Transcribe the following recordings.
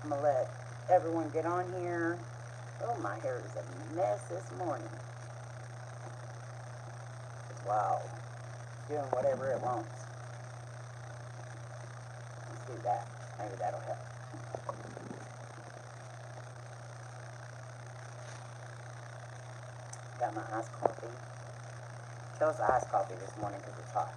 I'm going to let everyone get on here. Oh, my hair is a mess this morning. Wow. It's doing whatever it wants. Let's do that. Maybe that'll help. Got my iced coffee. Chose iced coffee this morning because it's hot.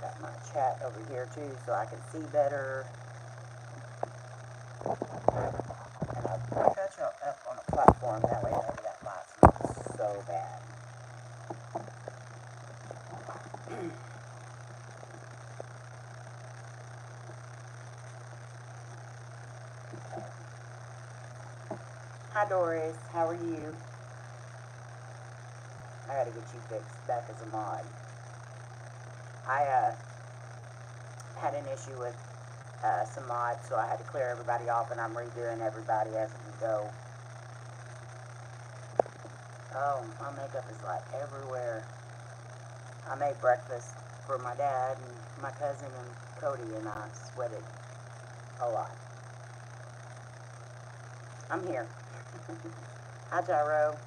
Got my chat over here too so I can see better. And I'll catch up on a platform, that way maybe that light's not so bad. Hi Doris, how are you? I gotta get you fixed back as a mod. I had an issue with some mods, so I had to clear everybody off, and I'm redoing everybody as we go. Oh, my makeup is like everywhere. I made breakfast for my dad and my cousin and Cody, and I sweated a lot. I'm here. Hi, Gyro.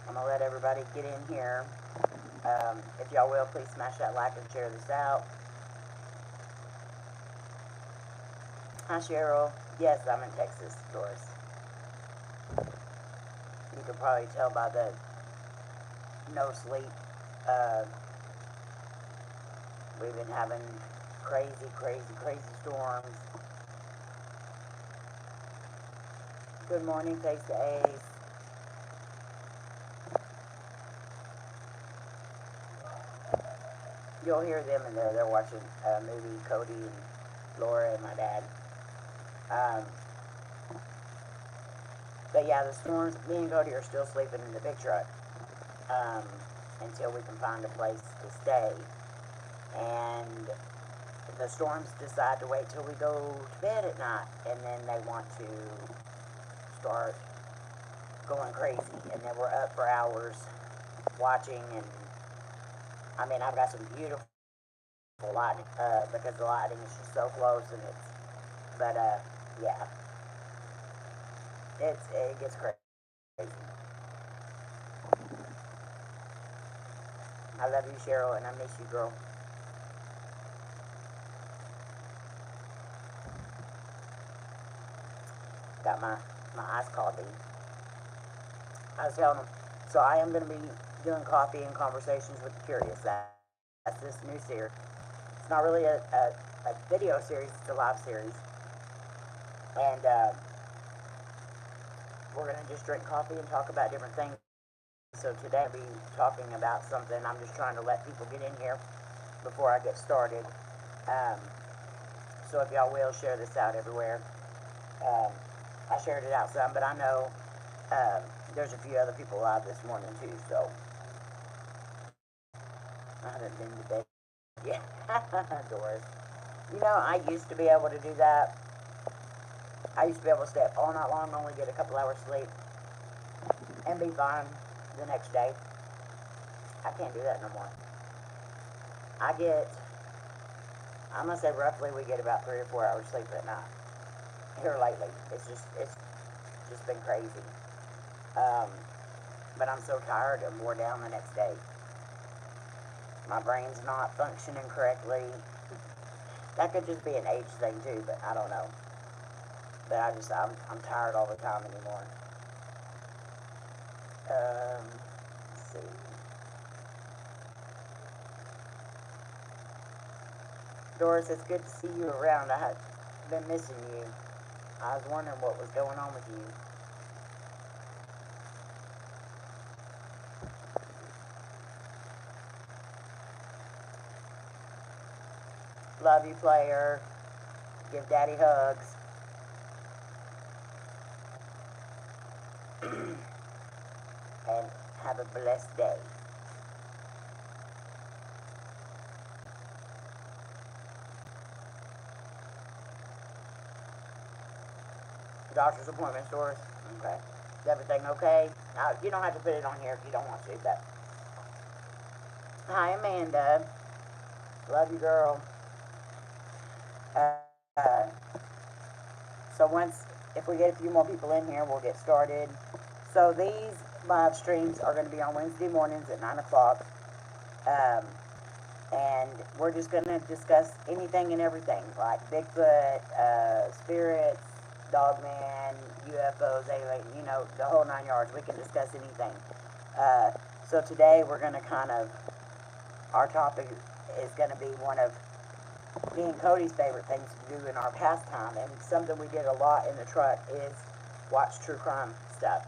I'm going to let everybody get in here. If y'all will, please smash that like and share this out. Hi, Cheryl. Yes, I'm in Texas, Doris. You can probably tell by the no sleep. We've been having crazy storms. Good morning, Face to Ace. You'll hear them in there. They're watching a movie, Cody and Laura and my dad. But yeah, the storms, me and Cody are still sleeping in the big truck until we can find a place to stay. And the storms decide to wait till we go to bed at night, and then they want to start going crazy. And then we're up for hours watching, and I mean, I've got some beautiful lighting, because the lighting is just so close, and it's, but, yeah, it gets crazy. I love you, Cheryl, and I miss you, girl. Got my iced coffee. I was telling them, so I am going to be doing coffee and conversations with the curious. That's this new series. It's not really a video series, it's a live series. And we're going to just drink coffee and talk about different things. So today I'll be talking about something. I'm just trying to let people get in here before I get started. So if y'all will, share this out everywhere. I shared it out some, but I know there's a few other people live this morning too, so I haven't been to bed yet. Doris. You know, I used to be able to do that. I used to be able to stay up all night long, only get a couple hours sleep, and be fine the next day. I can't do that no more. I'm going to say roughly we get about 3 or 4 hours sleep at night. Here lately. It's just been crazy. But I'm so tired and wore down the next day. My brain's not functioning correctly. That could just be an age thing too, but I don't know. But I'm tired all the time anymore. Let's see. Doris, it's good to see you around. I have been missing you. I was wondering what was going on with you. Love you, player. Give daddy hugs. and have a blessed day. Doctor's appointment stores. Okay. Is everything okay? Now, you don't have to put it on here if you don't want to, but. Hi, Amanda. Love you, girl. So if we get a few more people in here, we'll get started. So these live streams are going to be on Wednesday mornings at 9 o'clock. And we're just going to discuss anything and everything, like Bigfoot, spirits, Dogman, UFOs, alien, you know, the whole 9 yards. We can discuss anything. So today we're going to our topic is going to be one of me and Cody's favorite things to do in our pastime, and something we did a lot in the truck is watch true crime stuff.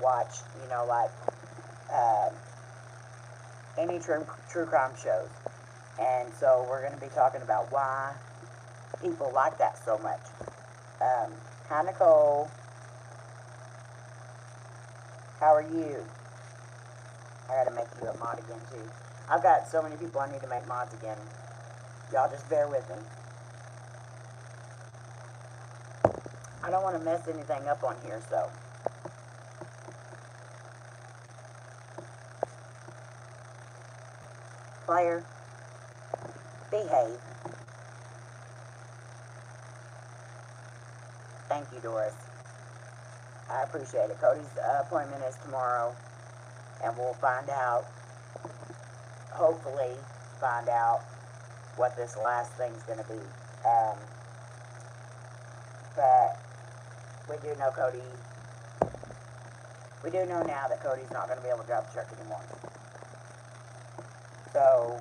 Watch, you know, like any true crime shows. And so we're going to be talking about why people like that so much. Hi, Nicole. How are you? I got to make you a mod again, too. I've got so many people I need to make mods again. Y'all just bear with me. I don't want to mess anything up on here, so. Player, behave. Thank you, Doris. I appreciate it. Cody's appointment is tomorrow, and we'll find out, hopefully find out what this last thing's going to be. But we do know we do know now that Cody's not going to be able to drive the truck anymore. So,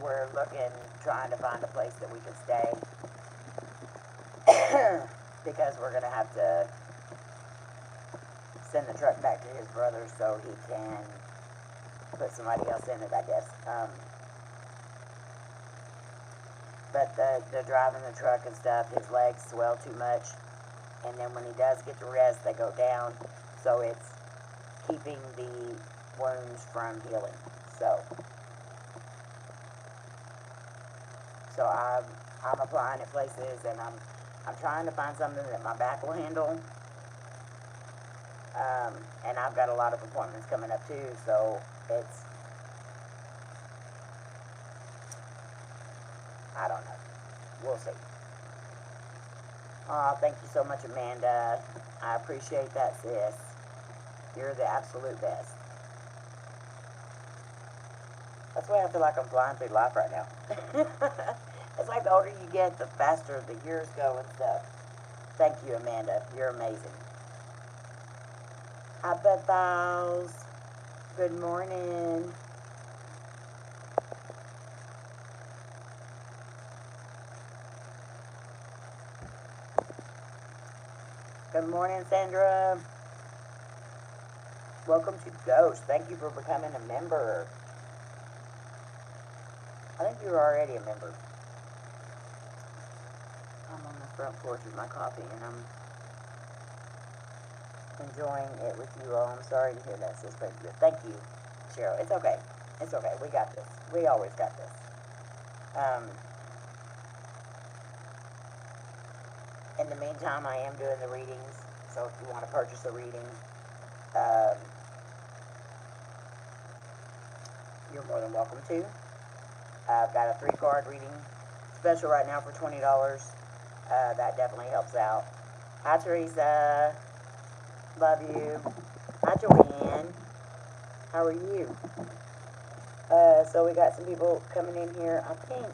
we're trying to find a place that we can stay, because we're going to have to send the truck back to his brother so he can put somebody else in it, I guess. But the driving the truck and stuff, his legs swell too much, and then when he does get to rest, they go down, so it's keeping the wounds from healing. So I'm applying at places, and I'm trying to find something that my back will handle. And I've got a lot of appointments coming up too, so it's, I don't know. We'll see. Aw, thank you so much, Amanda. I appreciate that, sis. You're the absolute best. That's why I feel like I'm flying through life right now. It's like the older you get, the faster the years go and stuff. Thank you, Amanda. You're amazing. Hi, Beth Bowles. Good morning. Good morning, Sandra. Welcome to Ghost. Thank you for becoming a member. I think you were already a member. I'm on the front porch with my coffee, and I'm enjoying it with you all. I'm sorry to hear that, sis. Thank you, Cheryl. It's okay. It's okay. We got this. We always got this. In the meantime, I am doing the readings. So if you want to purchase a reading, you're more than welcome to. I've got a 3-card reading special right now for $20. That definitely helps out. Hi, Teresa. Love you. Hi, Joanne. How are you? So we got some people coming in here, I think.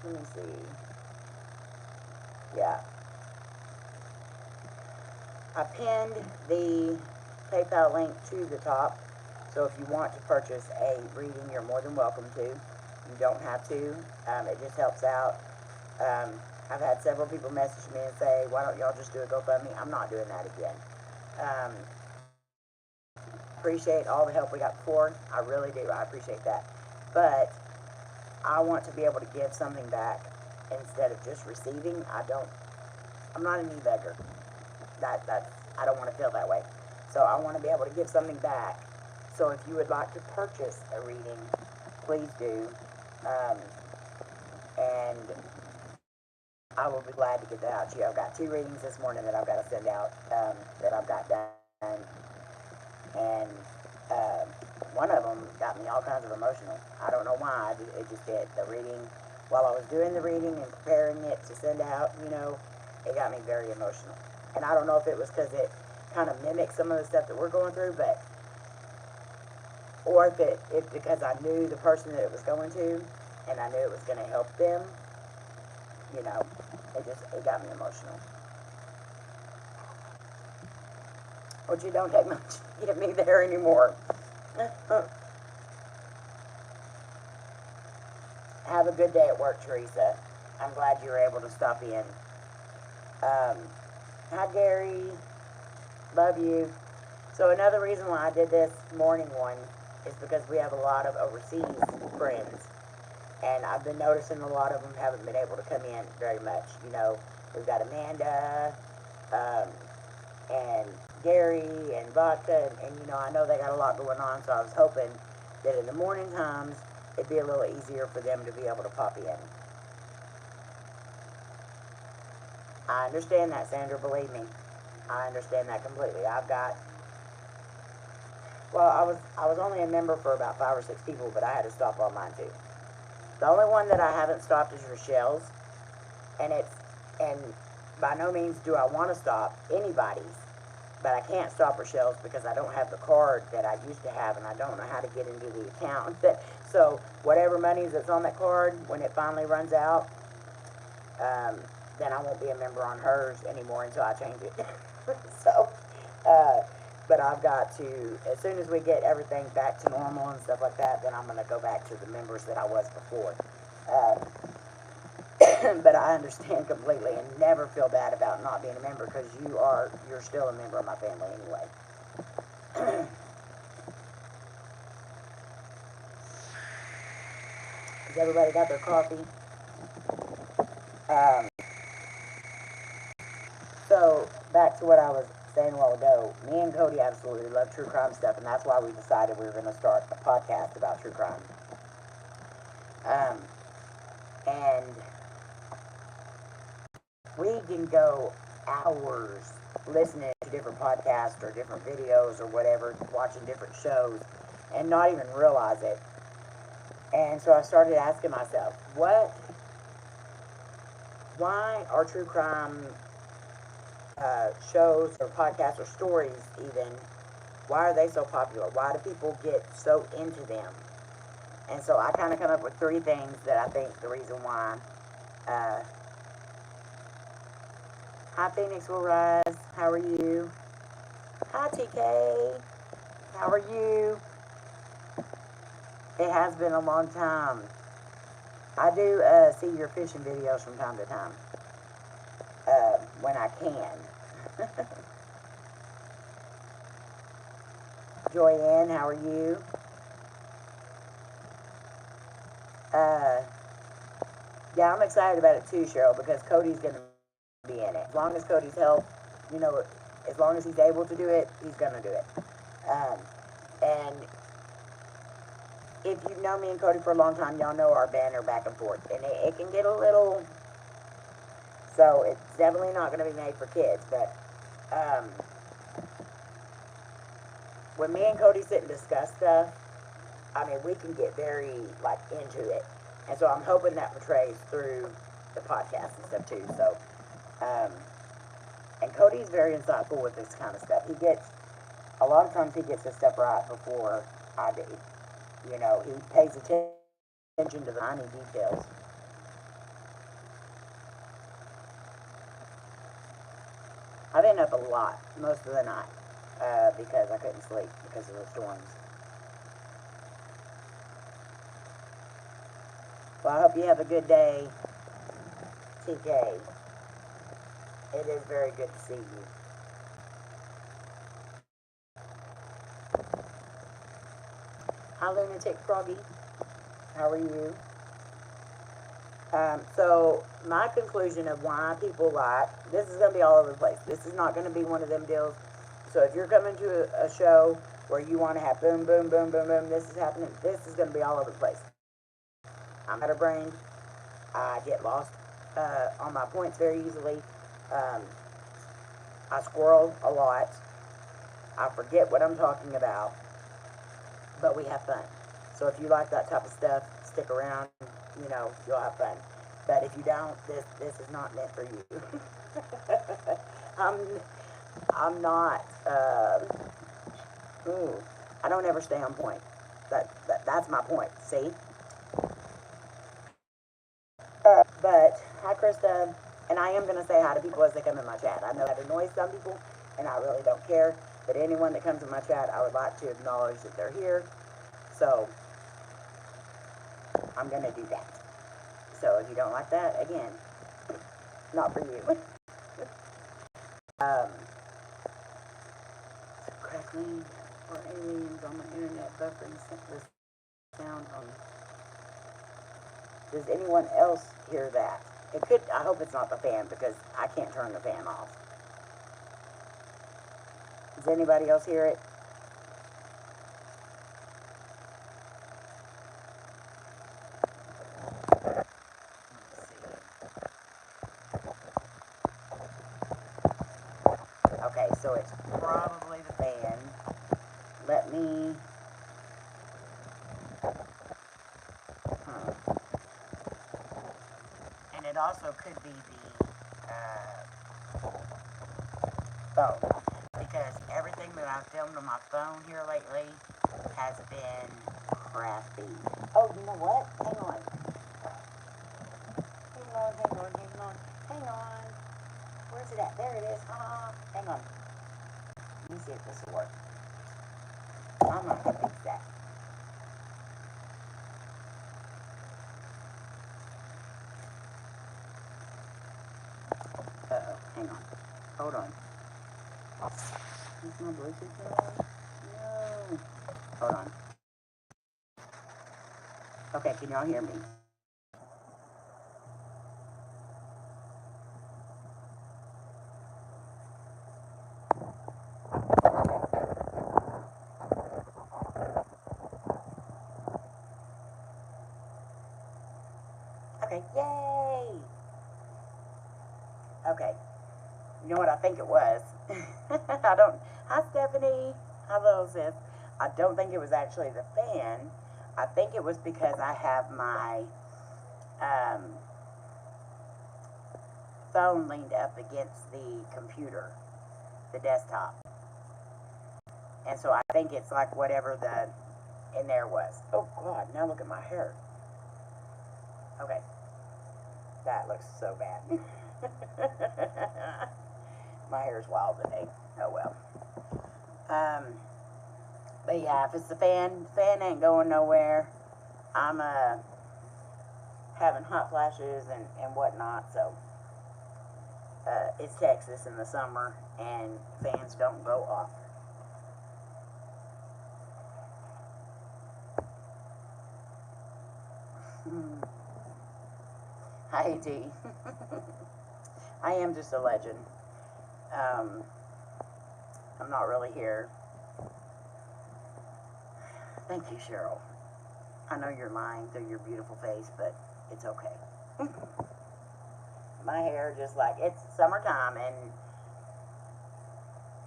Let me see. Yeah. I pinned the PayPal link to the top. So if you want to purchase a reading, you're more than welcome to. You don't have to. It just helps out. I've had several people message me and say, why don't y'all just do a GoFundMe? I'm not doing that again. Appreciate all the help we got before. I really do. I appreciate that. But I want to be able to give something back instead of just receiving. I'm not an e-beggar. I don't want to feel that way. So I want to be able to give something back. So if you would like to purchase a reading, please do. And I will be glad to get that out to you. I've got 2 readings this morning that I've got to send out, that I've got done. And one of them got me all kinds of emotional. I don't know why. It just did. The reading, while I was doing the reading and preparing it to send out, it got me very emotional. And I don't know if it was because it kind of mimics some of the stuff that we're going through, or if because I knew the person that it was going to, and I knew it was going to help them, it got me emotional. Which you don't take much to get me there anymore. Have a good day at work, Teresa. I'm glad you were able to stop in. Hi, Gary. Love you. So another reason why I did this morning one is because we have a lot of overseas friends. And I've been noticing a lot of them haven't been able to come in very much. We've got Amanda, and Gary, and Vodka, and I know they got a lot going on, so I was hoping that in the morning times, it'd be a little easier for them to be able to pop in. I understand that, Sandra, believe me. I understand that completely. I was only a member for about 5 or 6 people, but I had to stop all mine too. The only one that I haven't stopped is Rochelle's, and by no means do I want to stop anybody's, but I can't stop Rochelle's because I don't have the card that I used to have, and I don't know how to get into the account. So whatever money that's on that card, when it finally runs out, then I won't be a member on hers anymore until I change it. So, but I've got to, as soon as we get everything back to normal and stuff like that, then I'm going to go back to the members that I was before. But I understand completely and never feel bad about not being a member, because you're still a member of my family anyway. Has everybody got their coffee? So, back to what I was saying a while ago, me and Cody absolutely love true crime stuff, and that's why we decided we were going to start a podcast about true crime. And we can go hours listening to different podcasts or different videos or whatever, watching different shows, and not even realize it. And so I started asking myself, why are true crime shows or podcasts or stories even, why are they so popular? Why do people get so into them? And so I kind of come up with 3 things that I think the reason why. Hi, Phoenix will rise. How are you? Hi, TK. How are you? It has been a long time. I do see your fishing videos from time to time. When I can. Joyanne, how are you? Yeah, I'm excited about it too, Cheryl, because Cody's going to be in it. As long as Cody's health, as long as he's able to do it, he's going to do it. And if you've known me and Cody for a long time, y'all know our banter back and forth. And it can get a little... So, it's definitely not going to be made for kids, but... when me and Cody sit and discuss stuff, I mean, we can get very, into it. And so I'm hoping that portrays through the podcast and stuff, too. So, and Cody's very insightful with this kind of stuff. A lot of times he gets his stuff right before I do. He pays attention to the tiny details. I've been up a lot most of the night because I couldn't sleep because of the storms. Well, I hope you have a good day, TK. It is very good to see you. Hi, Lunatic Froggy. How are you? So my conclusion of why people like, this is going to be all over the place. This is not going to be one of them deals. So if you're coming to a show where you want to have boom, boom, boom, boom, boom, this is happening, this is going to be all over the place. I'm scatterbrained. I get lost on my points very easily. I squirrel a lot. I forget what I'm talking about. But we have fun. So if you like that type of stuff, stick around. You know, you'll have fun. But if you don't, this is not meant for you. I'm not. I don't ever stay on point. That's my point. See. But hi, Krista, and I am going to say hi to people as they come in my chat. I know that annoys some people, and I really don't care. But anyone that comes in my chat, I would like to acknowledge that they're here. So I'm going to do that. So if you don't like that, again, not for you. Crackling or aliens on my internet buffering this sound on. Does anyone else hear that? It could. I hope it's not the fan because I can't turn the fan off. Does anybody else hear it? Okay, so it's probably the fan. Let me. And it also could be the phone. Because everything that I've filmed on my phone here lately has been crappy. Oh, you know what? Hang on. Hang on. Where's it at? There it is. Hang on. Let me see if this will work. I'm not going to fix that. Uh-oh. Hang on. Hold on. Is my Bluetooth on? No. Hold on. Okay, can y'all hear me? Okay, yay! Okay, you know what I think it was? Hi Stephanie, hello sis. I don't think it was actually the fan. I think it was because I have my phone leaned up against the computer, the desktop. And so I think it's like whatever the in there was. Oh God, now look at my hair. Okay. That looks so bad. My hair's wild today. Oh well. But yeah, if it's the fan ain't going nowhere. I'm having hot flashes and whatnot, so it's Texas in the summer and fans don't go off. Hi D. I am just a legend. I'm not really here. Thank you, Cheryl. I know you're lying through your beautiful face, but it's okay. My hair just like, it's summertime, and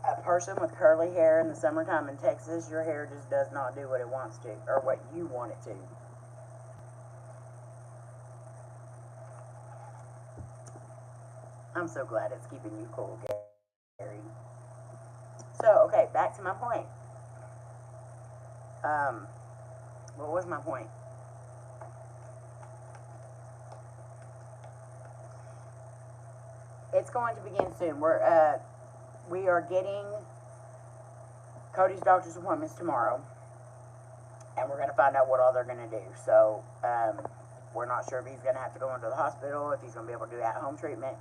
a person with curly hair in the summertime in Texas, your hair just does not do what it wants to, or what you want it to. I'm so glad it's keeping you cool, Gary. So, okay, back to my point. What was my point? It's going to begin soon. We are getting Cody's doctor's appointments tomorrow, and we're going to find out what all they're going to do. So, we're not sure if he's going to have to go into the hospital, if he's going to be able to do at-home treatment,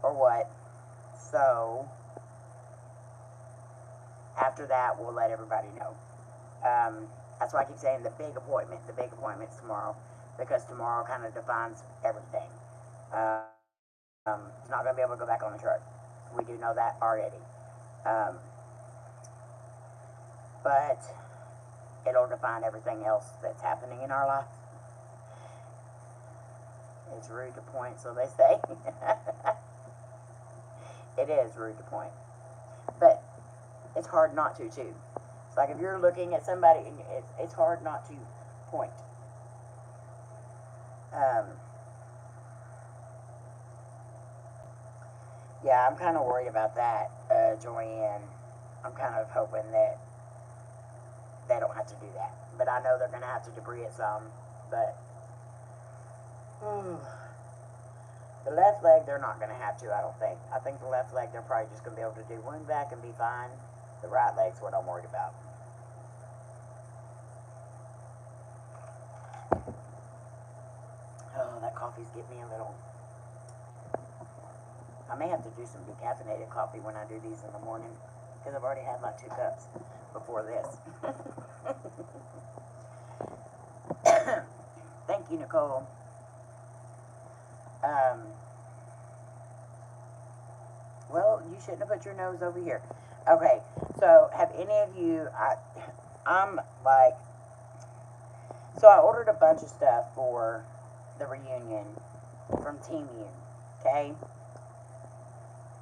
or what. So, after that, we'll let everybody know. That's why I keep saying the big appointment's tomorrow. because tomorrow kind of defines everything. It's not going to be able to go back on the truck. We do know that already. But it'll define everything else that's happening in our life. It's rude to point, so they say. It is rude to point. But it's hard not to, too. It's like if you're looking at somebody, and it's hard not to point. Yeah, I'm kind of worried about that, Joanne. I'm kind of hoping that they don't have to do that. But I know they're going to have to debris it some. But the left leg, they're not going to have to, I don't think. I think the left leg, they're probably just going to be able to do one back and be fine. The right leg's what I'm worried about. Oh, that coffee's getting me a little... I may have to do some decaffeinated coffee when I do these in the morning, because I've already had like 2 cups before this. Thank you, Nicole. Well, you shouldn't have put your nose over here. Okay, so have any of you, I'm like, so I ordered a bunch of stuff for the reunion from Team U, okay?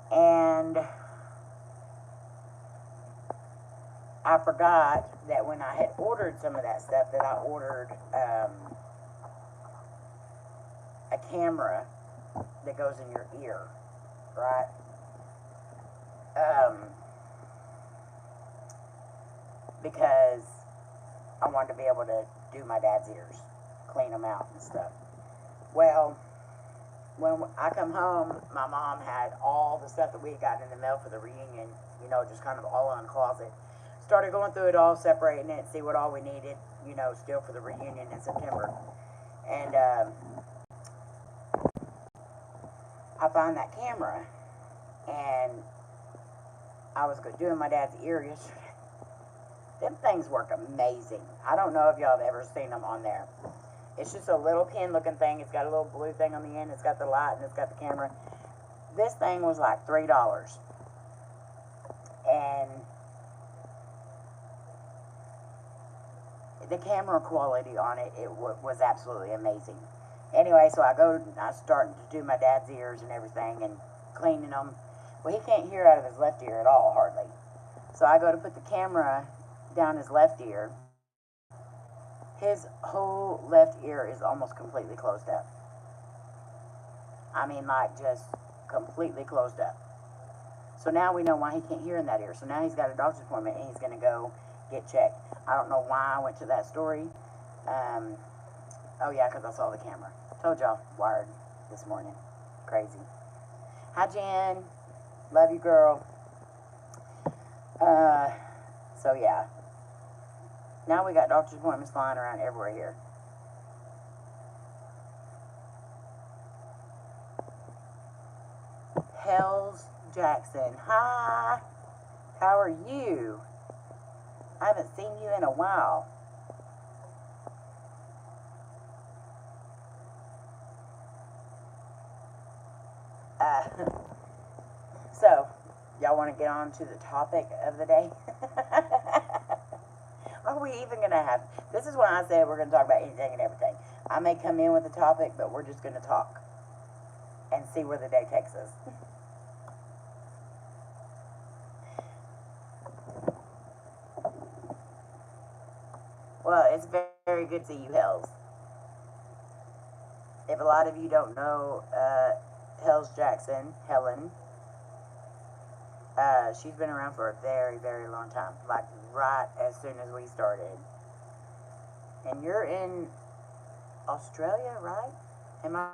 And I forgot that when I had ordered some of that stuff, that I ordered a camera that goes in your ear, right? Because I wanted to be able to do my dad's ears, clean them out and stuff. Well, when I come home, my mom had all the stuff that we had gotten in the mail for the reunion, you know, just kind of all in the closet. Started going through it all, separating it, see what all we needed, you know, still for the reunion in September. And I found that camera, and I was doing my dad's ear yesterday. Them things work amazing. I don't know if y'all have ever seen them on there. It's just a little pin looking thing. It's got a little blue thing on the end. It's got the light and it's got the camera. This thing was like $3. And the camera quality on it, was absolutely amazing. Anyway, so I started to do my dad's ears and everything and cleaning them. Well, he can't hear out of his left ear at all, hardly. So I go to put the camera down his left ear. His whole left ear is almost completely closed up. I mean, like, just completely closed up. So now we know why he can't hear in that ear. So now he's got a doctor's appointment and he's going to go get checked. I don't know why I went to that story. Oh, yeah, because I saw the camera. Told y'all, wired this morning. Crazy. Hi, Jen. Love you, girl. So, yeah. Now we got doctor's appointments flying around everywhere here. Hells Jackson. Hi. How are you? I haven't seen you in a while. So, y'all want to get on to the topic of the day? Are we even going to have... This is why I said we're going to talk about anything and everything. I may come in with a topic, but we're just going to talk and see where the day takes us. Well, it's very good to see you, Hells. If a lot of you don't know Hells Jackson, Helen, she's been around for a very, very long time. Like, right as soon as we started. And you're in Australia, right? Am I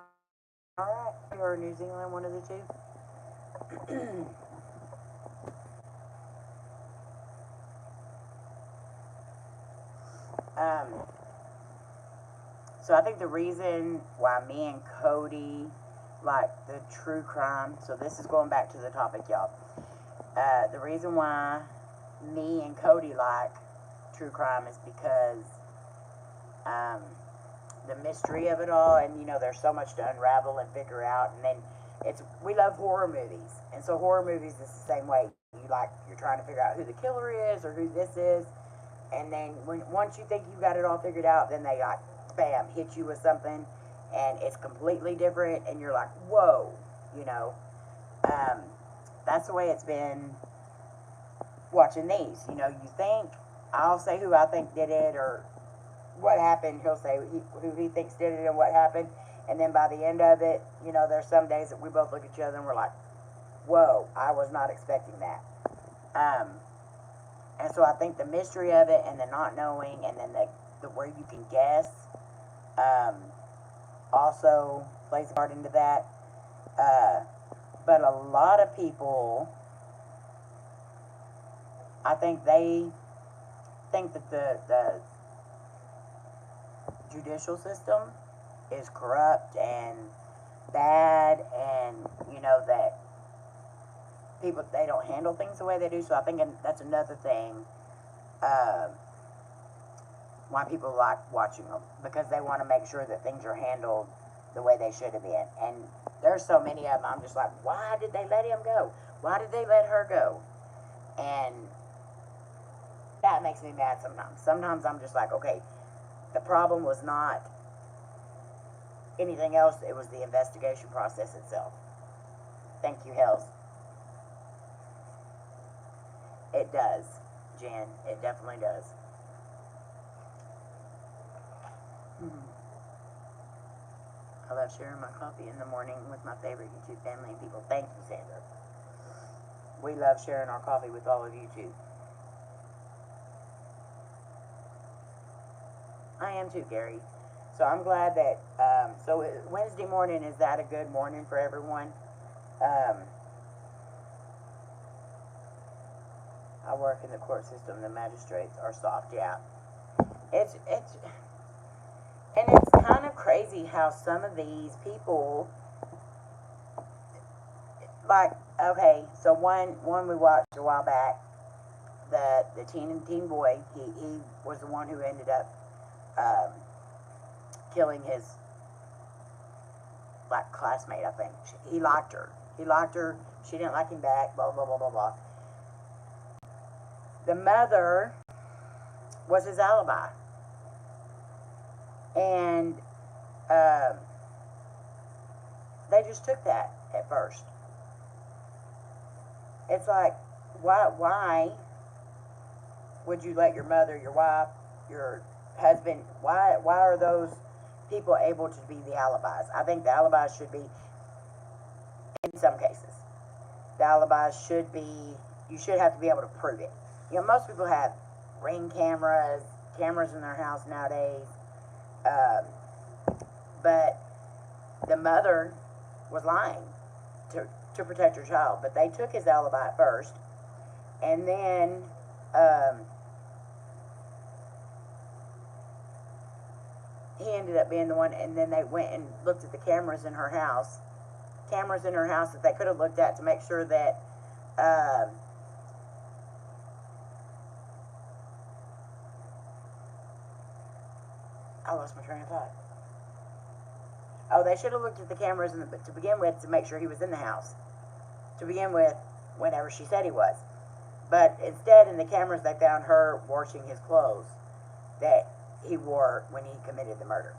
right? Or New Zealand, one of the two? So I think the reason why me and Cody like the true crime, so this is going back to the topic, y'all. The reason why me and Cody like true crime is because the mystery of it all, and you know, there's so much to unravel and figure out. And then we love horror movies, and so horror movies is the same way. You're trying to figure out who the killer is or who this is, and then once you think you got it all figured out, then they like bam hit you with something, and it's completely different, and you're like, whoa, you know. That's the way it's been watching these. You know, you think, I'll say who I think did it or what happened. He'll say who he thinks did it and what happened. And then by the end of it, you know, there's some days that we both look at each other and we're like, whoa, I was not expecting that. And so I think the mystery of it and the not knowing and then the where you can guess also plays a part into that. But a lot of people, I think they think that the judicial system is corrupt and bad, and you know that people, they don't handle things the way they do. So I think that's another thing why people like watching them, because they want to make sure that things are handled the way they should have been. And there's so many of them, I'm just like, why did they let him go? Why did they let her go? And that makes me mad sometimes. Sometimes I'm just like, okay, the problem was not anything else, it was the investigation process itself. Thank you, Hells. It does, Jen. It definitely does. I love sharing my coffee in the morning with my favorite YouTube family and people. Thank you, Sandra. We love sharing our coffee with all of you, too. I am, too, Gary. So I'm glad that, so Wednesday morning, is that a good morning for everyone? I work in the court system. The magistrates are soft, yeah. It's kind of crazy how some of these people, like, okay, so one we watched a while back, the teen boy, he was the one who ended up killing his like classmate, I think. He liked her. She didn't like him back, blah, blah, blah, blah, blah. The mother was his alibi. And they just took that at first. It's like, why would you let your mother, your wife, your husband, why are those people able to be the alibis? I think the alibis should be, in some cases, the alibis should be, you should have to be able to prove it. You know, most people have Ring cameras in their house nowadays, but the mother was lying to protect her child, but they took his alibi at first, and then he ended up being the one, and then they went and looked at the cameras in her house that they could have looked at to make sure that I lost my train of thought. Oh, they should have looked at the cameras to begin with to make sure he was in the house. To begin with, whenever she said he was. But instead, in the cameras, they found her washing his clothes that he wore when he committed the murder.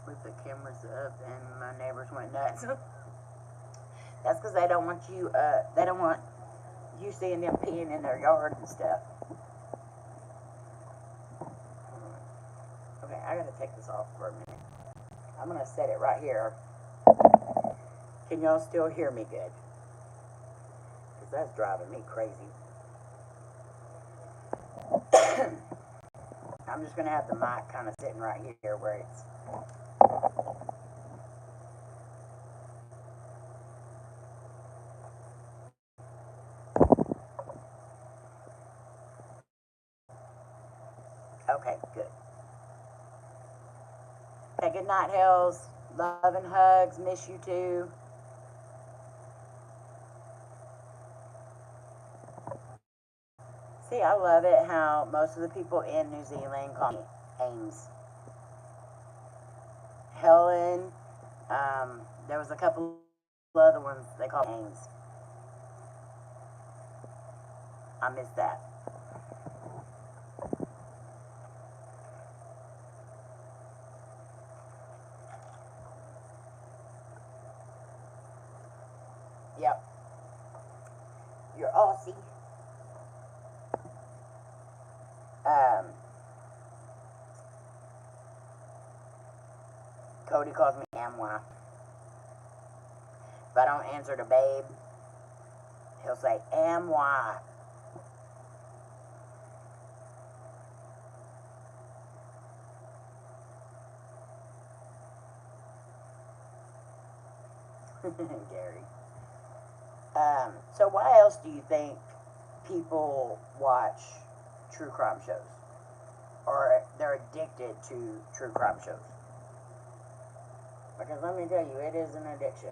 We put cameras up and my neighbors went nuts. That's because they don't want you seeing them peeing in their yard and stuff. Okay, I gotta take this off for a minute. I'm gonna set it right here. Can y'all still hear me good? Because that's driving me crazy. I'm just gonna have the mic kind of sitting right here where it's... Okay, good. Okay, good night, Hells. Love and hugs. Miss you too. See, I love it how most of the people in New Zealand call me Ames. Helen, there was a couple other ones they call me Ames. I miss that. Yep. You're Aussie. Cody calls me Amwa. If I don't answer to babe, he'll say Amwa. Gary. So why else do you think people watch true crime shows? Or they're addicted to true crime shows? Because let me tell you, it is an addiction.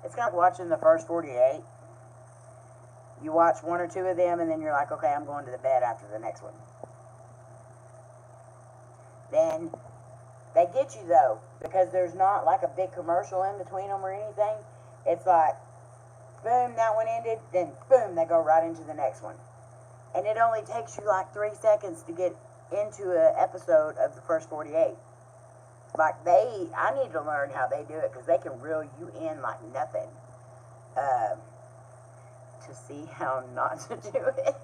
It's kind of watching the first 48. You watch one or two of them, and then you're like, okay, I'm going to the bed after the next one. Then they get you, though, because there's not like a big commercial in between them or anything. It's like, boom, that one ended, then boom, they go right into the next one. And it only takes you like 3 seconds to get into an episode of the first 48. Like I need to learn how they do it, because they can reel you in like nothing. To see how not to do it.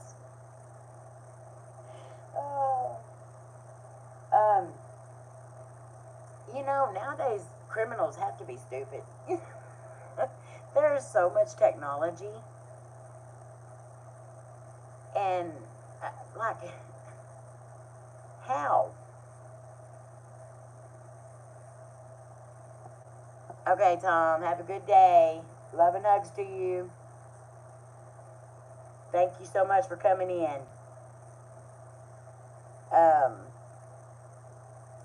You know, nowadays criminals have to be stupid. There's so much technology. And, like, how? Okay, Tom, have a good day. Love and hugs to you. Thank you so much for coming in.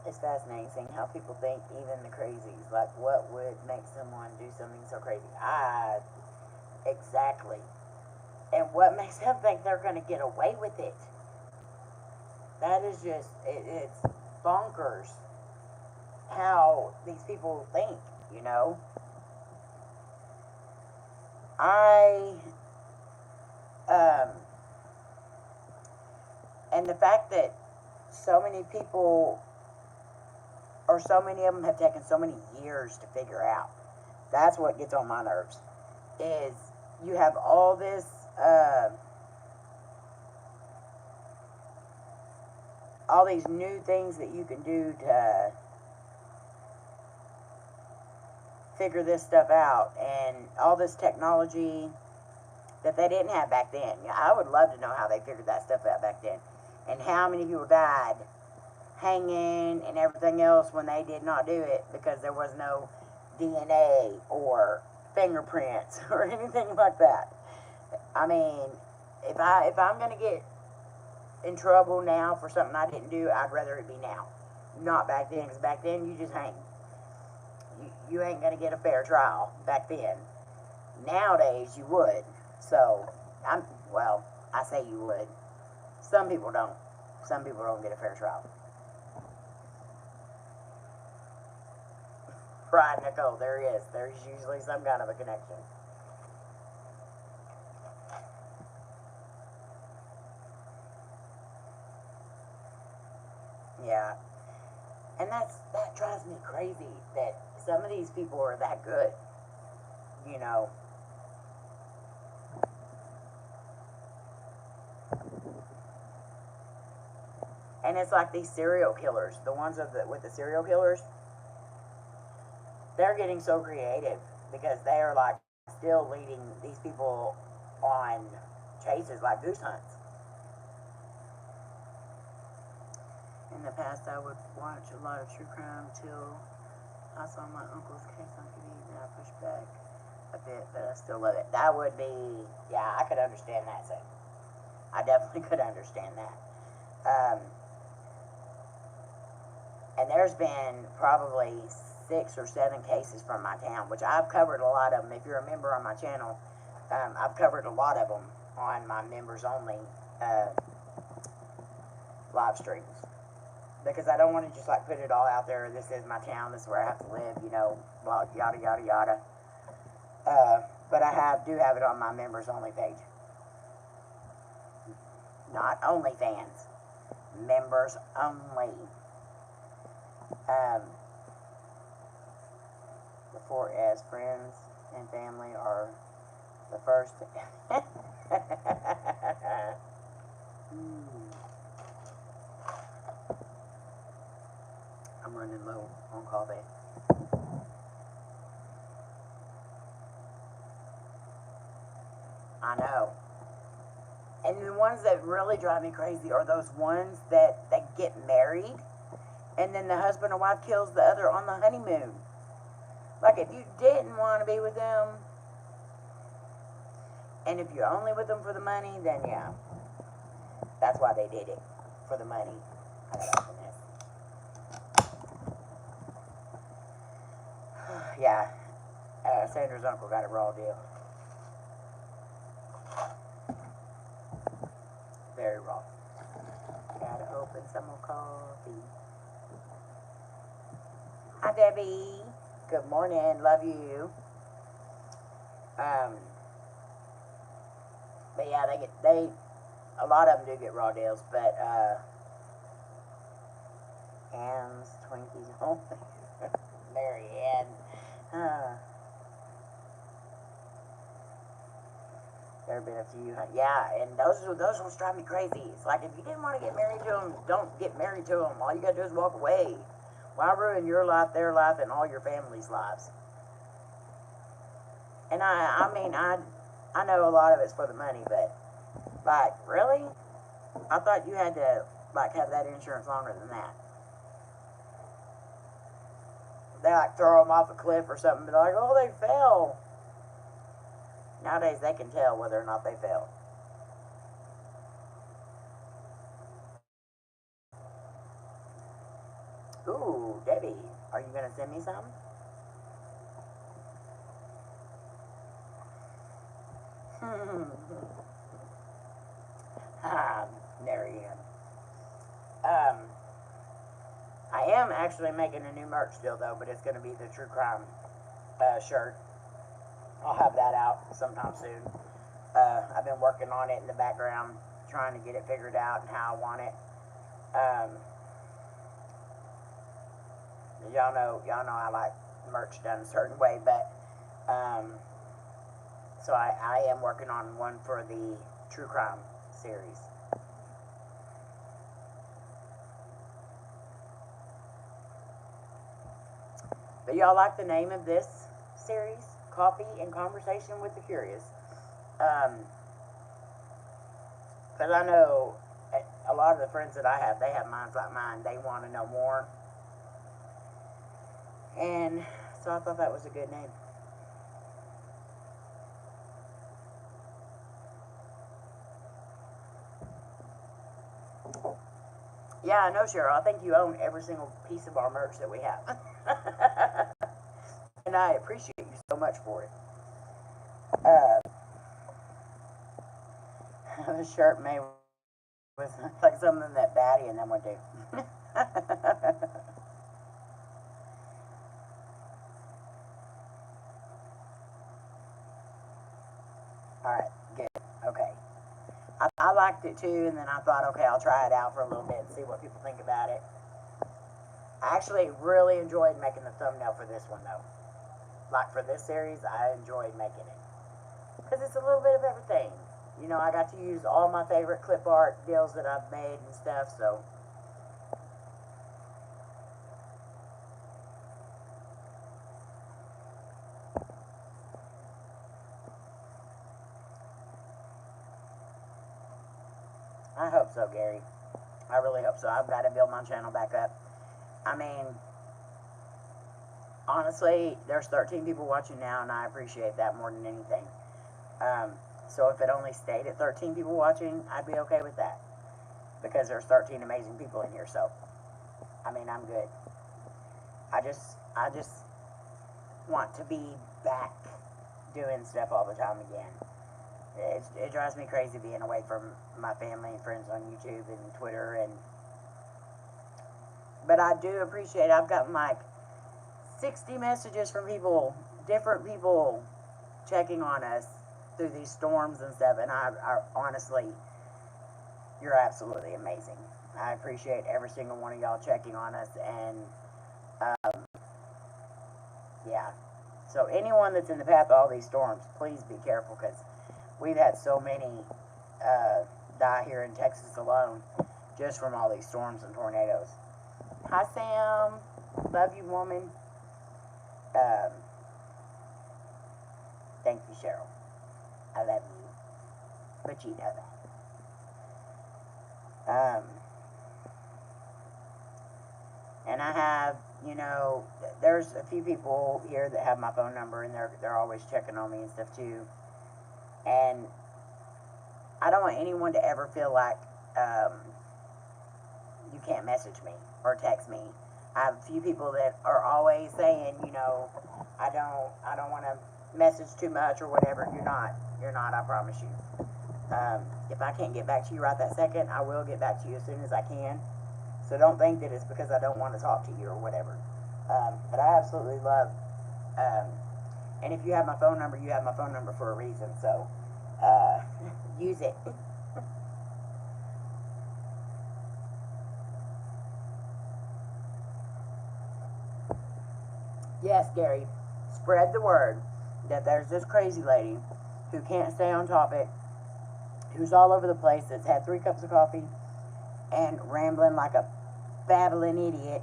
It's fascinating seeing how people think, even the crazies. Like, what would make someone do something so crazy? Exactly. And what makes them think they're going to get away with it? That is just, it's bonkers how these people think, you know? And the fact that so many people, or so many of them have taken so many years to figure out. That's what gets on my nerves. Is you have all this, all these new things that you can do to figure this stuff out, and all this technology that they didn't have back then. I would love to know how they figured that stuff out back then, and how many people died hanging and everything else when they did not do it because there was no DNA or fingerprints or anything like that. I mean, if I'm gonna get in trouble now for something I didn't do, I'd rather it be now, not back then. Because back then you just hang. You ain't gonna get a fair trial back then. Nowadays you would. So I say you would. Some people don't. Some people don't get a fair trial. Right, Nicole, there is. There's usually some kind of a connection. Yeah. And that drives me crazy that some of these people are that good. You know. And it's like these serial killers, the ones with the serial killers, they're getting so creative because they are like still leading these people on chases like goose hunts. In the past, I would watch a lot of true crime till I saw my uncle's case on TV, and I pushed back a bit, but I still love it. That would be, yeah, I could understand that, so I definitely could understand that. And there's been probably 6 or 7 cases from my town, which I've covered a lot of them. If you're a member on my channel, I've covered a lot of them on my members only live streams. Because I don't want to just like put it all out there. This is my town. This is where I have to live. You know, blah, yada yada yada. But I do have it on my members only page. Not OnlyFans. Members only. The 4S, friends and family, are the first. I'm running low on coffee. I know. And the ones that really drive me crazy are those ones that get married and then the husband or wife kills the other on the honeymoon. Like, if you didn't want to be with them, and if you're only with them for the money, then yeah. That's why they did it. For the money. I gotta open this. Yeah. Sandra's uncle got a raw deal. Very raw. Gotta open some more coffee. Hi, Debbie. Good morning. Love you. But yeah, a lot of them do get raw deals, but, Hams, Twinkies, oh, Mary Ann, there have been a few, yeah, and those ones drive me crazy. It's like, if you didn't want to get married to them, don't get married to them. All you gotta do is walk away. Why ruin your life, their life, and all your family's lives? And I mean, I know a lot of it's for the money, but, like, really? I thought you had to, like, have that insurance longer than that. They, like, throw them off a cliff or something, but they're like, oh, they fell. Nowadays, they can tell whether or not they fell. Ooh, Debbie, are you going to send me some? Marianne. I am actually making a new merch deal, though, but it's going to be the True Crime shirt. I'll have that out sometime soon. I've been working on it in the background, trying to get it figured out and how I want it. Y'all know I like merch done a certain way, but so I am working on one for the True Crime series. But y'all like the name of this series? Coffee and Conversation with the Curious. Because I know a lot of the friends that I have, they have minds like mine. They want to know more. And so I thought that was a good name. Yeah, I know, Cheryl. I think you own every single piece of our merch that we have. And I appreciate you so much for it. The shirt made was like something that Batty and them would do. Alright, good. Okay. I liked it too, and then I thought, okay, I'll try it out for a little bit and see what people think about it. I actually really enjoyed making the thumbnail for this one, though. Like, for this series, I enjoyed making it. Because it's a little bit of everything. You know, I got to use all my favorite clip art deals that I've made and stuff, so. I hope so, Gary. I really hope so. I've got to build my channel back up. I mean, honestly, there's 13 people watching now, and I appreciate that more than anything. So if it only stayed at 13 people watching, I'd be okay with that. Because there's 13 amazing people in here, so, I mean, I'm good. I just want to be back doing stuff all the time again. it drives me crazy being away from my family and friends on YouTube and Twitter, but I do appreciate, I've gotten like 60 messages from people, different people checking on us through these storms and stuff, and I honestly, you're absolutely amazing. I appreciate every single one of y'all checking on us, and yeah. So anyone that's in the path of all these storms, please be careful, because we've had so many die here in Texas alone just from all these storms and tornadoes. Hi, Sam. Love you, woman. Thank you, Cheryl. I love you. But you know that. And I have, you know, there's a few people here that have my phone number, and they're always checking on me and stuff too. And I don't want anyone to ever feel like you can't message me or text me. I have a few people that are always saying, you know, I don't want to message too much or whatever. You're not, I promise you. If I can't get back to you right that second, I will get back to you as soon as I can. So don't think that it's because I don't want to talk to you or whatever. But I absolutely love, and if you have my phone number, you have my phone number for a reason, so use it. Yes, Gary, spread the word that there's this crazy lady who can't stay on topic, who's all over the place, that's had 3 cups of coffee and rambling like a babbling idiot,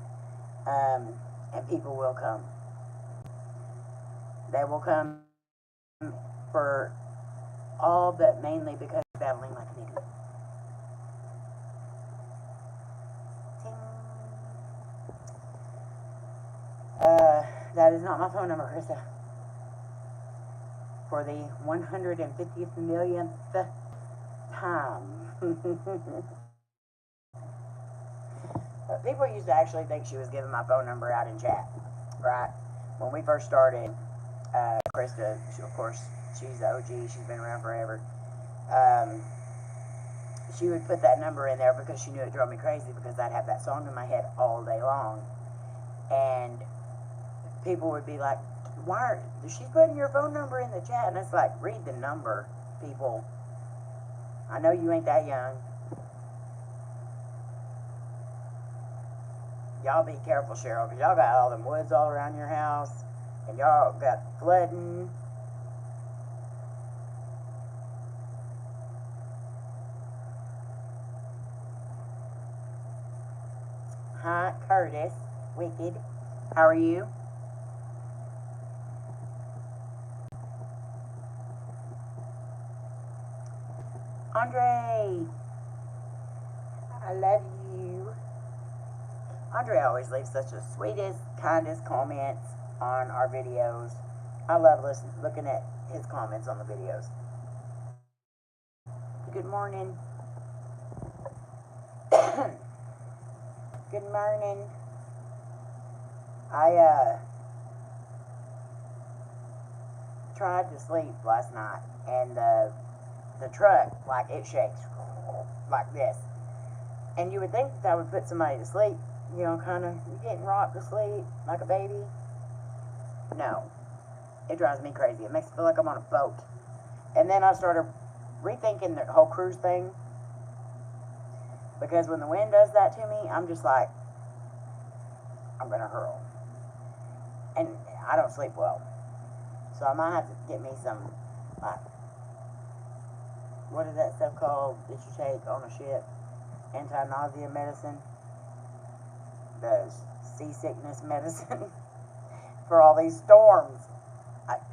and people will come. They will come for all, but mainly because you're babbling like an idiot. Ting. That is not my phone number, Krista. For the 150th millionth time. People used to actually think she was giving my phone number out in chat, right? When we first started, Krista, of course, she's the OG, she's been around forever. She would put that number in there because she knew it drove me crazy, because I'd have that song in my head all day long. And people would be like, why she's putting your phone number in the chat? And it's like, read the number, people. I know you ain't that young. Y'all be careful, Cheryl, because y'all got all them woods all around your house, and y'all got flooding. Hi, Curtis. Wicked. How are you? Andre. I love you. Andre always leaves such the sweetest, kindest comments on our videos. I love looking at his comments on the videos. Good morning. Good morning. I tried to sleep last night, and the truck, like, it shakes like this. And you would think that would put somebody to sleep, you know, kind of getting rocked to sleep like a baby. No. It drives me crazy. It makes me feel like I'm on a boat. And then I started rethinking the whole cruise thing, because when the wind does that to me, I'm just like, I'm going to hurl. And I don't sleep well. So I might have to get me some, like, what is that stuff called that you take on a ship? Anti-nausea medicine. The seasickness medicine. For all these storms.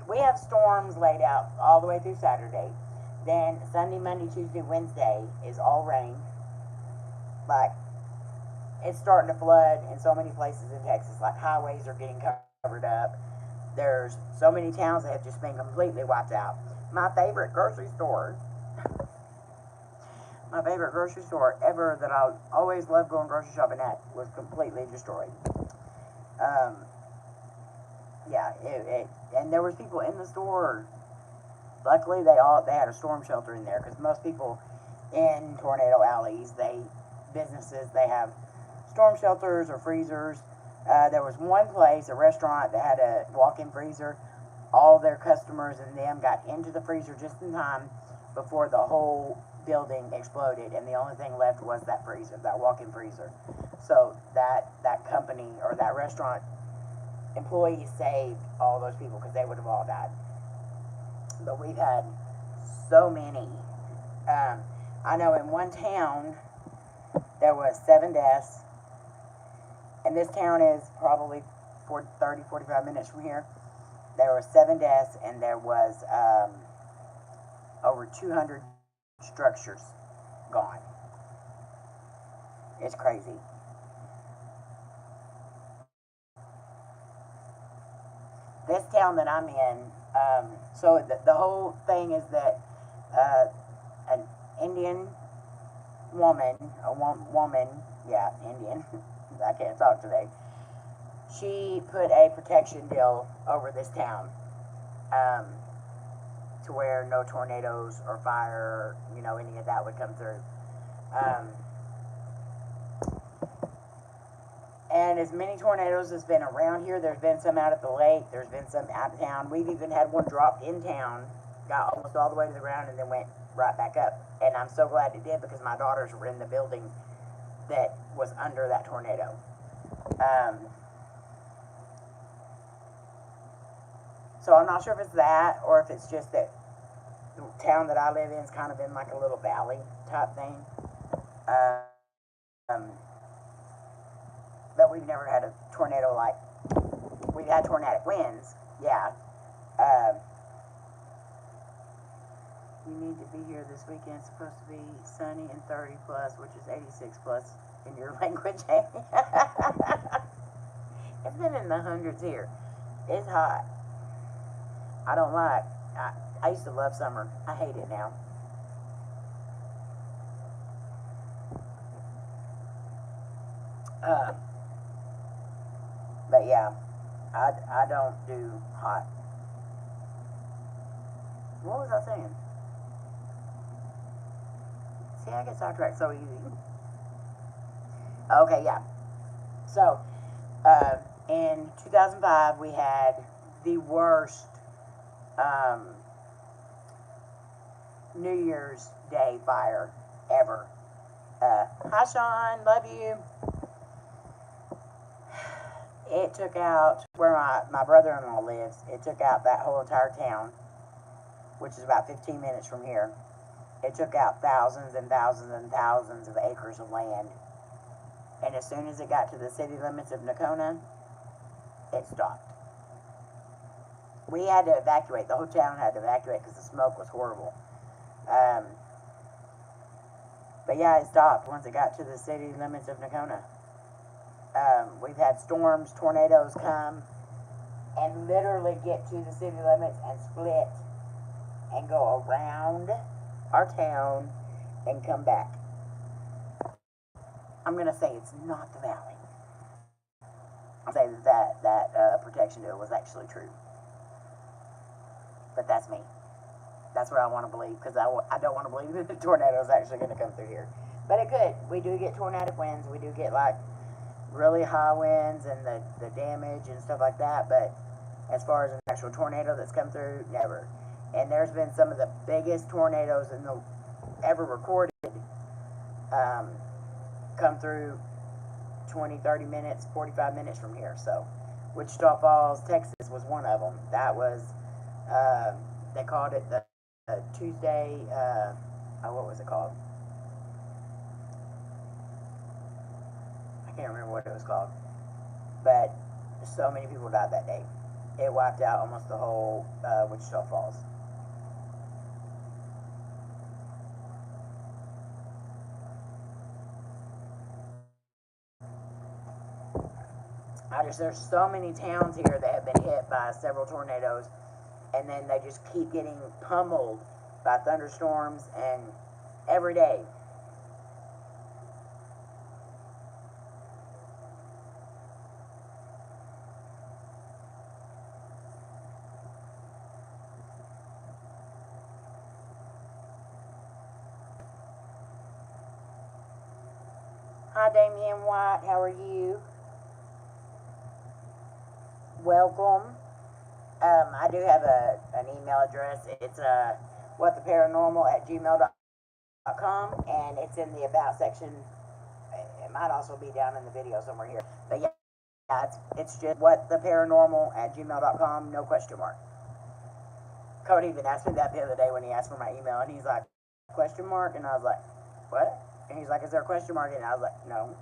We have storms laid out all the way through Saturday. Then Sunday, Monday, Tuesday, Wednesday is all rain. Like, it's starting to flood in so many places in Texas. Like, highways are getting covered up. There's so many towns that have just been completely wiped out. My favorite grocery store ever that I always loved going grocery shopping at was completely destroyed. Yeah, and there was people in the store Luckily, they had a storm shelter in there, because most people in tornado alleys, businesses, they have storm shelters or freezers. There was one place, a restaurant, that had a walk-in freezer. All their customers and them got into the freezer just in time before the whole building exploded, and the only thing left was that freezer, that walk-in freezer. So that company or that restaurant employees saved all those people, because they would have all died. But we've had so many. I know in one town there was 7 deaths, and this town is probably 30, 45 minutes from here. There were 7 deaths, and there was over 200 structures gone. It's crazy. This town that I'm in, so the whole thing is that an Indian woman, Indian, I can't talk today, she put a protection deal over this town, to where no tornadoes or fire, any of that would come through. And as many tornadoes as been around here, there's been some out at the lake, there's been some out of town. We've even had one dropped in town, got almost all the way to the ground, and then went right back up. And I'm so glad it did, because my daughters were in the building that was under that tornado. So I'm not sure if it's that, or if it's just that the town that I live in is kind of in like a little valley type thing. But we've never had a tornado like, we've had tornadic winds, yeah. You need to be here this weekend. It's supposed to be sunny and 30 plus, which is 86 plus in your language, Amy. It's been in the hundreds here. It's hot. I don't like, I used to love summer. I hate it now. But yeah, I don't do hot. What was I saying? See, I get sidetracked so easy. Okay, yeah. So, in 2005, we had the worst New Year's Day fire ever. Hi, Sean. Love you. It took out, where my brother-in-law lives, it took out that whole entire town, which is about 15 minutes from here. It took out thousands and thousands and thousands of acres of land. And as soon as it got to the city limits of Nakona, it stopped. We had to evacuate. The whole town had to evacuate because the smoke was horrible. But yeah, it stopped once it got to the city limits of Nakona. We've had storms, tornadoes come and literally get to the city limits and split and go around our town and come back. I'm going to say it's not the valley. I'll say that protection deal was actually true. But that's me. That's what I want to believe, because I don't want to believe that the tornado is actually going to come through here. But it could. We do get tornadic winds. We do get like really high winds and the damage and stuff like that. But as far as an actual tornado that's come through, never. And there's been some of the biggest tornadoes ever recorded come through 20, 30 minutes, 45 minutes from here. So Wichita Falls, Texas was one of them. That was, they called it the Tuesday, what was it called? I can't remember what it was called. But so many people died that day. It wiped out almost the whole Wichita Falls. There's so many towns here that have been hit by several tornadoes, and then they just keep getting pummeled by thunderstorms, and every day. Hi, Damian White. How are you? Welcome. I do have an email address. It's WhatTheParanormal@gmail.com, and it's in the About section. It might also be down in the video somewhere here. But yeah, it's just WhatTheParanormal@gmail.com, no question mark. Cody even asked me that the other day when he asked for my email, and he's like, question mark? And I was like, what? And he's like, is there a question mark? And I was like, no.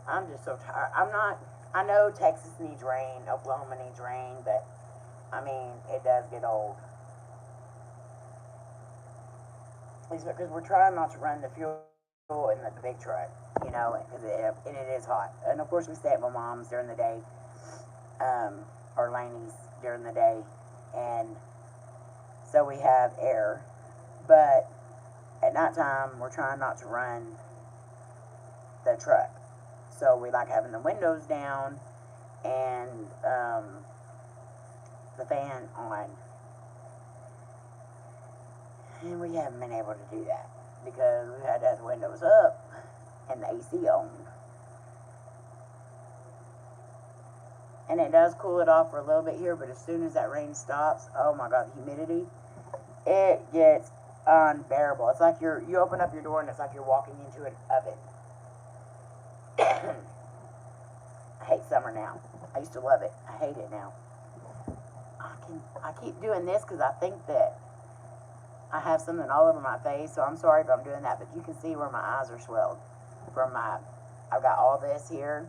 I'm just so tired. I know Texas needs rain, Oklahoma needs rain, but, I mean, it does get old. It's because we're trying not to run the fuel in the big truck, you know, and it is hot. And, of course, we stay at my mom's during the day, or Layne's during the day, and so we have air. But at nighttime, we're trying not to run the truck. So we like having the windows down and the fan on. And we haven't been able to do that because we had to have the windows up and the AC on. And it does cool it off for a little bit here, but as soon as that rain stops, oh my God, the humidity, it gets unbearable. It's like you open up your door and it's like you're walking into an oven. I hate summer now. I used to love it. I hate it now. I keep doing this because I think that I have something all over my face, so I'm sorry if I'm doing that, but you can see where my eyes are swelled from I've got all this here.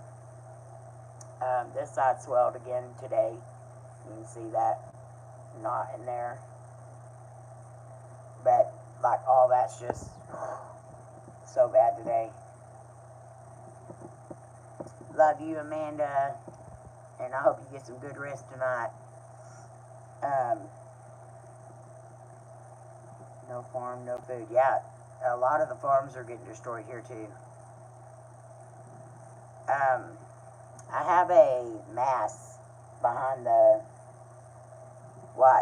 This side swelled again today. You can see that knot in there. But, like, all that's just so bad today. Love you, Amanda, and I hope you get some good rest tonight. No farm, no food. Yeah, a lot of the farms are getting destroyed here, too. I have a mass behind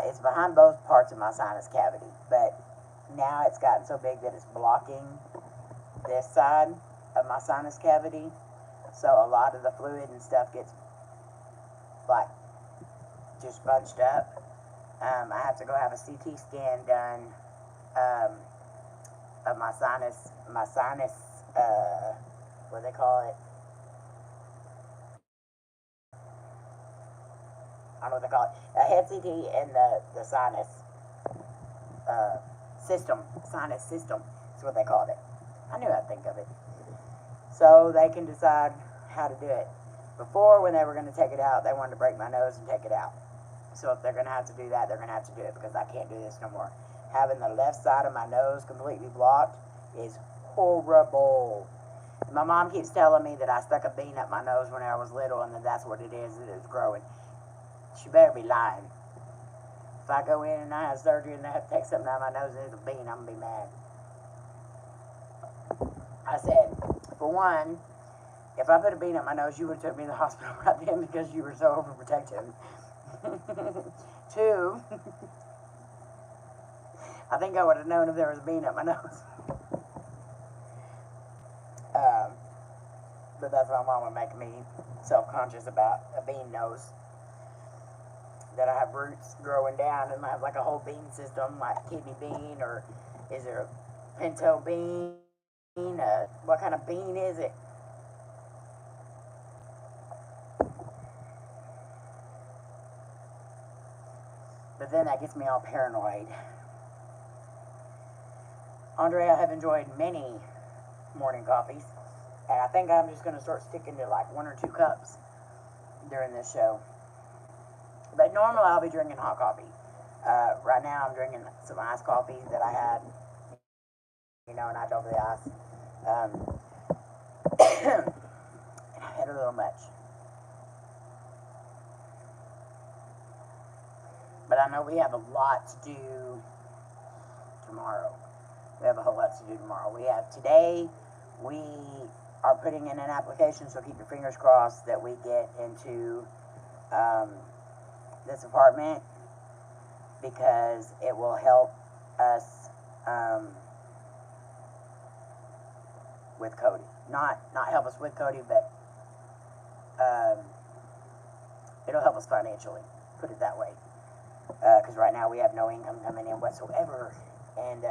it's behind both parts of my sinus cavity, but now it's gotten so big that it's blocking this side of my sinus cavity, so a lot of the fluid and stuff gets, like, just bunched up. I have to go have a CT scan done, of my sinus, what do they call it? I don't know what they call it. A head CT and the sinus sinus system is what they called it. I knew I'd think of it. So they can decide how to do it. Before, when they were going to take it out, they wanted to break my nose and take it out. So if they're going to have to do that, they're going to have to do it because I can't do this no more. Having the left side of my nose completely blocked is horrible. My mom keeps telling me that I stuck a bean up my nose when I was little and that that's what it is, that it's growing. She better be lying. If I go in and I have surgery and they have to take something out of my nose and it's a bean, I'm going to be mad. I said, for one, if I put a bean up my nose, you would have took me to the hospital right then because you were so overprotective. 2, I think I would have known if there was a bean up my nose. But that's my mama making me self-conscious about a bean nose. That I have roots growing down and I have like a whole bean system, like kidney bean, or is there a pinto bean? What kind of bean is it? But then that gets me all paranoid. Andre, I have enjoyed many morning coffees, and I think I'm just going to start sticking to like 1 or 2 cups during this show. But normally I'll be drinking hot coffee. Right now I'm drinking some iced coffee that I had, knocked over the ice. I had a little much. But I know we have a lot to do tomorrow. We have a whole lot to do tomorrow. We have today, we are putting in an application, so keep your fingers crossed that we get into this apartment, because it will help us with Cody. Not help us with Cody, but it'll help us financially, put it that way. Because right now we have no income coming in whatsoever. And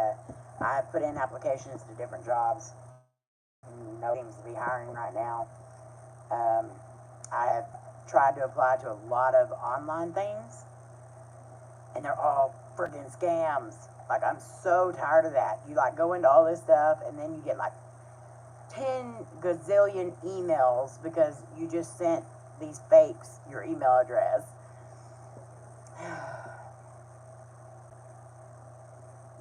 I have put in applications to different jobs. No seems to be hiring right now. I have tried to apply to a lot of online things, and they're all friggin' scams. Like, I'm so tired of that. You, like, go into all this stuff, and then you get, like, 10 gazillion emails because you just sent these fakes your email address.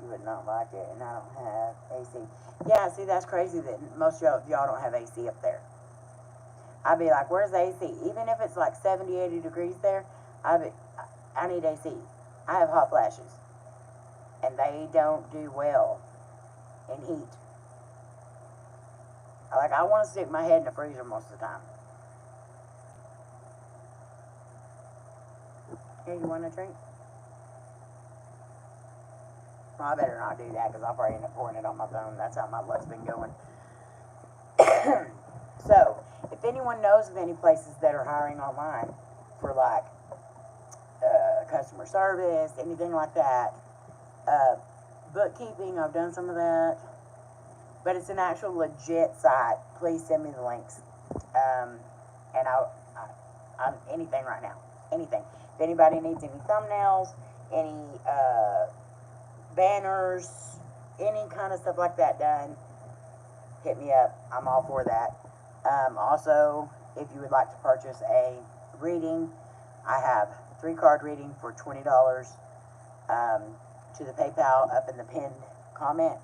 You would not like it, and I don't have AC. Yeah, see, that's crazy that most of y'all don't have AC up there. I'd be like, where's the AC? Even if it's like 70, 80 degrees there, I need AC. I have hot flashes, and they don't do well in heat. I want to stick my head in the freezer most of the time. Hey, you want a drink? Well, I better not do that, because I'll probably end up pouring it on my phone. That's how my luck's been going. So, if anyone knows of any places that are hiring online for, like, customer service, anything like that, bookkeeping, I've done some of that, but it's an actual legit site. Please send me the links. And I'm anything right now. Anything. If anybody needs any thumbnails, any banners, any kind of stuff like that done, hit me up. I'm all for that. Also, if you would like to purchase a reading, I have 3-card reading for $20 to the PayPal up in the pinned comment.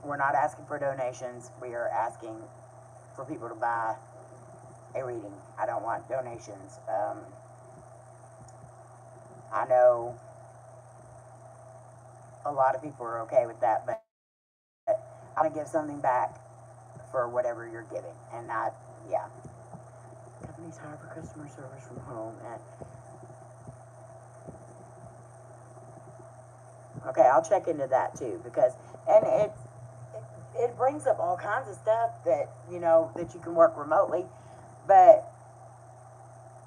We're not asking for donations. We are asking for people to buy a reading. I don't want donations. I know a lot of people are okay with that, but I'm going to give something back for whatever you're giving. And yeah. Companies hire for customer service from home. Okay, I'll check into that too, because, and it brings up all kinds of stuff that, you know, that you can work remotely, but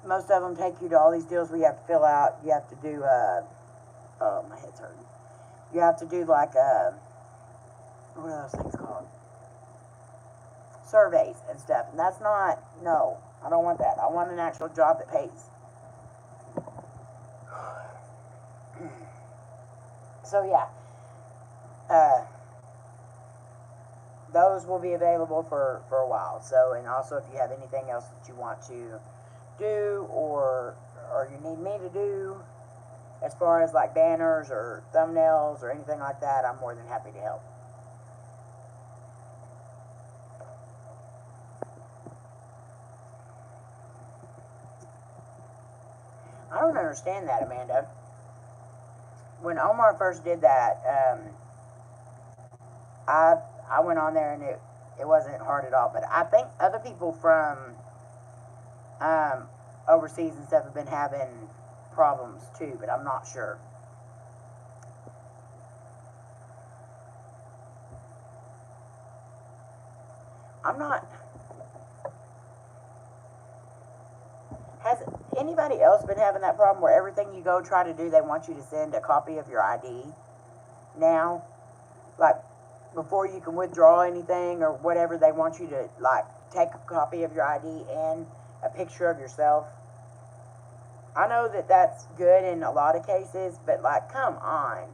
most of them take you to all these deals where you have to fill out, you have to do, oh, my head's hurting. You have to do, like, what are those things called? Surveys and stuff, and that's not, no, I don't want that. I want an actual job that pays. So, yeah, those will be available for a while. So, and also if you have anything else that you want to do or you need me to do as far as like banners or thumbnails or anything like that, I'm more than happy to help. I don't understand that, Amanda. When Omar first did that, I went on there and it wasn't hard at all. But I think other people from overseas and stuff have been having problems too, but I'm not sure. Has anybody else been having that problem where everything you go try to do, they want you to send a copy of your ID now? Like, before you can withdraw anything or whatever, they want you to, like, take a copy of your ID and a picture of yourself. I know that that's good in a lot of cases, but, like, come on.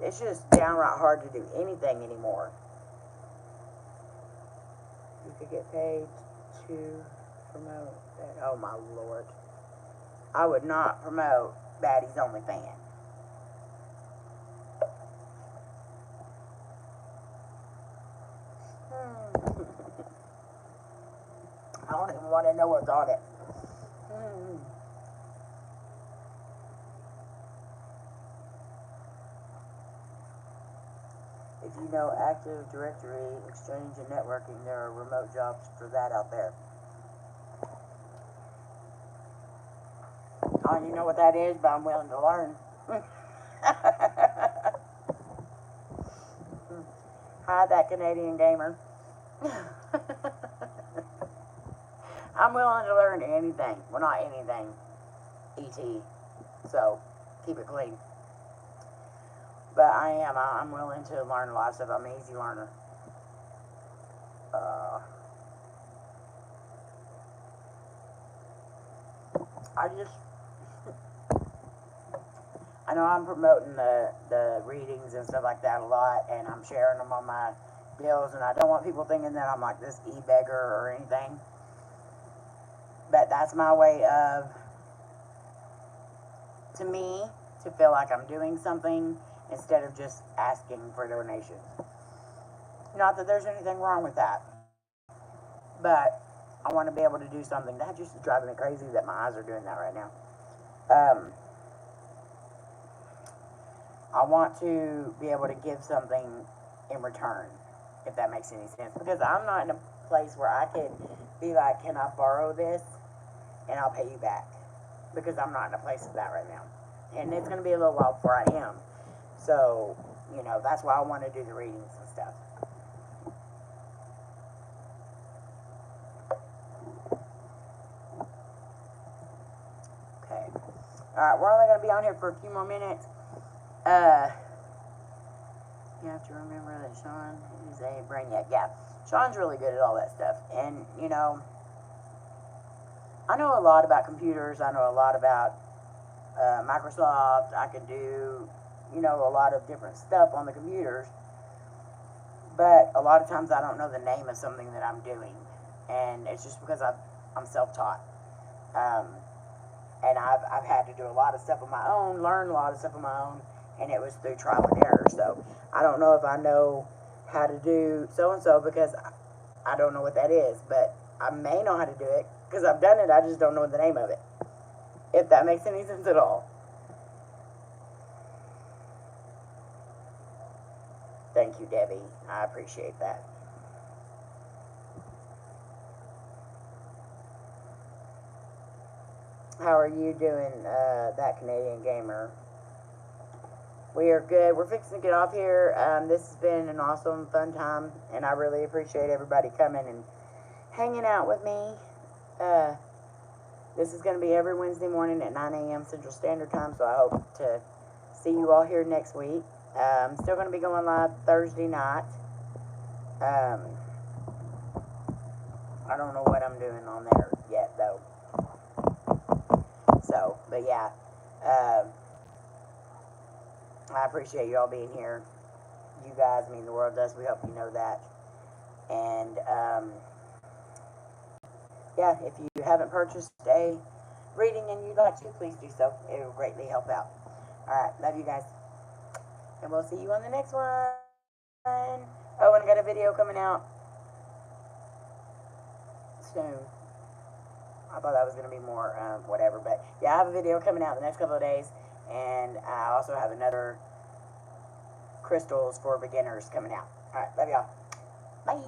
It's just downright hard to do anything anymore. You could get paid to promote that. Oh, my Lord. I would not promote Baddie's OnlyFans. I don't even want to know what's on it. you know Active Directory, Exchange, and Networking, there are remote jobs for that out there. I don't even know what that is, but I'm willing to learn. Hi, that Canadian gamer. I'm willing to learn anything. Well, not anything. E.T. So, keep it clean. But I'm willing to learn a lot of stuff. I'm an easy learner. I know I'm promoting the readings and stuff like that a lot, and I'm sharing them on my deals, and I don't want people thinking that I'm like this e-beggar or anything. But that's my way of, to me, to feel like I'm doing something instead of just asking for donations. Not that there's anything wrong with that, but I want to be able to do something. That just is driving me crazy that my eyes are doing that right now. I want to be able to give something in return, if that makes any sense. Because I'm not in a place where I can be like, can I borrow this and I'll pay you back? Because I'm not in a place of that right now. And it's going to be a little while before I am. So, you know, that's why I want to do the readings and stuff. Okay. Alright, we're only going to be on here for a few more minutes. You have to remember that Sean is a brainiac. Yeah, Sean's really good at all that stuff. And, you know, I know a lot about computers. I know a lot about Microsoft. I can do, you know, a lot of different stuff on the computers. But a lot of times I don't know the name of something that I'm doing. And it's just because I'm self-taught. And I've had to do a lot of stuff on my own, learn a lot of stuff on my own, and it was through trial and error. So I don't know if I know how to do so-and-so because I don't know what that is. But I may know how to do it because I've done it. I just don't know the name of it. If that makes any sense at all. Thank you, Debbie. I appreciate that. How are you doing, that Canadian gamer? We are good. We're fixing to get off here. This has been an awesome, fun time, and I really appreciate everybody coming and hanging out with me. This is going to be every Wednesday morning at 9 a.m. Central Standard Time, so I hope to see you all here next week. I'm still going to be going live Thursday night. I don't know what I'm doing on there yet, though. So, but yeah, I appreciate you all being here. You guys mean the world to us. We hope you know that. And, yeah, if you haven't purchased a reading and you'd like to, please do so. It will greatly help out. Alright, love you guys. And we'll see you on the next one. Oh, and I got a video coming out soon. I thought that was going to be more, whatever. But, yeah, I have a video coming out the next couple of days. And I also have another crystals for beginners coming out. Alright, love y'all. Bye.